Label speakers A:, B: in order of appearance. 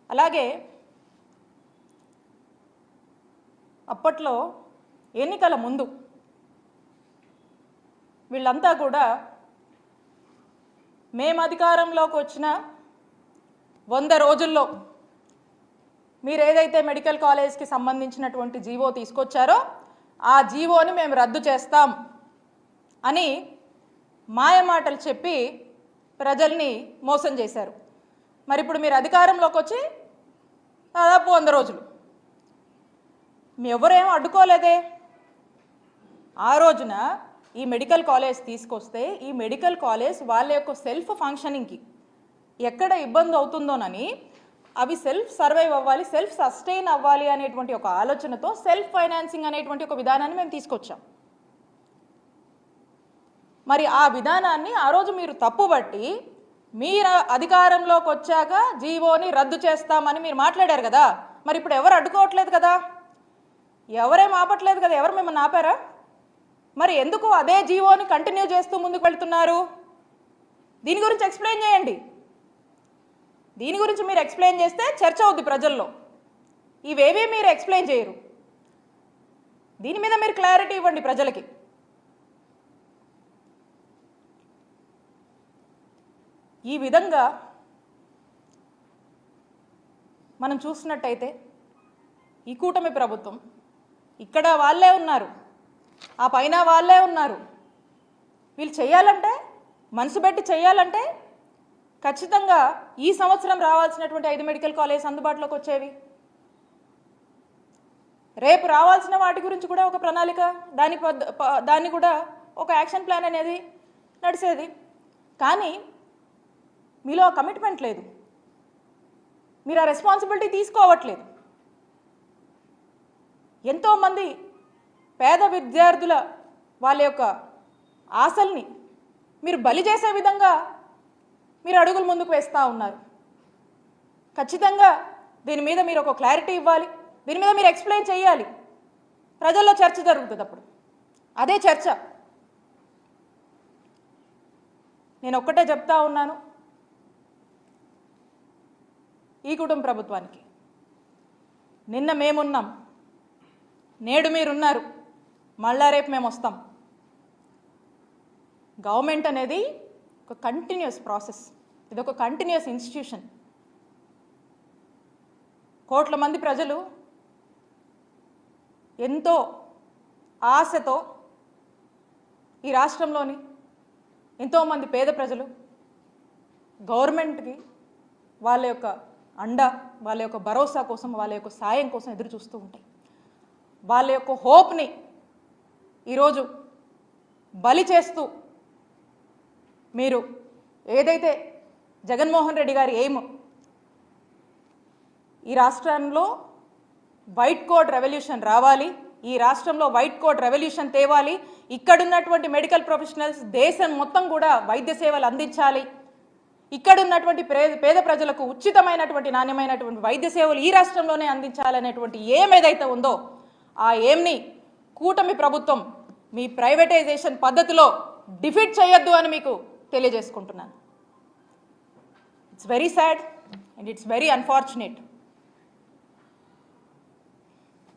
A: అలాగే అప్పట్లో ఎన్నికల ముందు వీళ్ళంతా కూడా మేము అధికారంలోకి వచ్చిన 100 రోజుల్లో మీరు ఏదైతే మెడికల్ కాలేజ్కి సంబంధించినటువంటి జీవో తీసుకొచ్చారో ఆ జీవోని మేము రద్దు చేస్తాం అని మాయమాటలు చెప్పి ప్రజల్ని మోసం చేశారు. మరి ఇప్పుడు మీరు అధికారంలోకి వచ్చి దాదాపు 100 రోజులు మీ ఎవరేం అడ్డుకోలేదే. ఆ రోజున ఈ మెడికల్ కాలేజ్ తీసుకొస్తే ఈ మెడికల్ కాలేజ్ వాళ్ళ యొక్క సెల్ఫ్ ఫంక్షనింగ్కి ఎక్కడ ఇబ్బంది అవుతుందోనని అవి సెల్ఫ్ సర్వైవ్ అవ్వాలి, సెల్ఫ్ సస్టైన్ అవ్వాలి అనేటువంటి ఒక ఆలోచనతో సెల్ఫ్ ఫైనాన్సింగ్ అనేటువంటి ఒక విధానాన్ని మేము తీసుకొచ్చాం. మరి ఆ విధానాన్ని ఆ రోజు మీరు తప్పుబట్టి మీరు అధికారంలోకి వచ్చాక జీవోని రద్దు చేస్తామని మీరు మాట్లాడారు కదా. మరి ఇప్పుడు ఎవరు అడ్డుకోవట్లేదు కదా, ఎవరేం ఆపట్లేదు కదా, ఎవరు మిమ్మల్ని ఆపారా? మరి ఎందుకు అదే జీవోని కంటిన్యూ చేస్తూ ముందుకు వెళ్తున్నారు? దీని గురించి ఎక్స్ప్లెయిన్ చేయండి. దీని గురించి మీరు ఎక్స్ప్లెయిన్ చేస్తే చర్చ అవుద్ది ప్రజల్లో. ఇవేవీ మీరు ఎక్స్ప్లెయిన్ చేయరు. దీని మీద మీరు క్లారిటీ ఇవ్వండి ప్రజలకి. ఈ విధంగా మనం చూసినట్టయితే ఈ కూటమి ప్రభుత్వం ఇక్కడ వాళ్ళే ఉన్నారు, ఆ పైన వాళ్ళే ఉన్నారు. వీళ్ళు చేయాలంటే మనసు పెట్టి చేయాలంటే ఖచ్చితంగా ఈ సంవత్సరం రావాల్సినటువంటి 5 మెడికల్ కాలేజ్ అందుబాటులోకి వచ్చేవి. రేపు రావాల్సిన వాటి గురించి కూడా ఒక ప్రణాళిక, దాన్ని కూడా ఒక యాక్షన్ ప్లాన్ అనేది నడిచేది. కానీ మీలో ఆ కమిట్మెంట్ లేదు, మీరు ఆ రెస్పాన్సిబిలిటీ తీసుకోవట్లేదు. ఎంతోమంది పేద విద్యార్థుల వాళ్ళ యొక్క ఆశల్ని మీరు బలి చేసే విధంగా మీరు అడుగులు ముందుకు వేస్తూ ఉన్నారు. ఖచ్చితంగా దీని మీద మీరు ఒక క్లారిటీ ఇవ్వాలి, దీని మీద మీరు ఎక్స్ప్లెయిన్ చేయాలి. ప్రజల్లో చర్చ జరుగుతుంది. అప్పుడు అదే చర్చ. నేను ఒక్కటే చెప్తా ఉన్నాను ఈ కుటుంబ ప్రభుత్వానికి, నిన్న మేమున్నాం, నేడు మీరున్నారు, మళ్ళా రేపు మేము వస్తాం. గవర్నమెంట్ అనేది ఒక కంటిన్యూస్ ప్రాసెస్, ఇది ఒక కంటిన్యూస్ ఇన్స్టిట్యూషన్. కోట్ల మంది ప్రజలు ఎంతో ఆశతో ఈ రాష్ట్రంలోని ఎంతోమంది పేద ప్రజలు గవర్నమెంట్కి వాళ్ళ యొక్క అండ, వాళ్ళ యొక్క భరోసా కోసం, వాళ్ళ యొక్క సాయం కోసం ఎదురు చూస్తూ ఉంటాయి. వాళ్ళ యొక్క హోప్ని ఈరోజు బలి చేస్తూ మీరు ఏదైతే జగన్మోహన్ రెడ్డి గారి ఎయిమ్ ఈ రాష్ట్రంలో వైట్ కోట్ రెవల్యూషన్ రావాలి, ఈ రాష్ట్రంలో వైట్ కోట్ రెవల్యూషన్ తేవాలి, ఇక్కడున్నటువంటి మెడికల్ ప్రొఫెషనల్స్ దేశం మొత్తం కూడా వైద్య సేవలు అందించాలి, ఇక్కడున్నటువంటి పేద ప్రజలకు ఉచితమైనటువంటి నాణ్యమైనటువంటి వైద్య సేవలు ఈ రాష్ట్రంలోనే అందించాలనేటువంటి ఏం ఏదైతే ఉందో ఆ ఏమ్ని కూటమి ప్రభుత్వం మీ ప్రైవేటైజేషన్ పద్ధతిలో డిఫీట్ చేయొద్దు అని మీకు తెలియజేసుకుంటున్నాను. It's very sad and it's very unfortunate.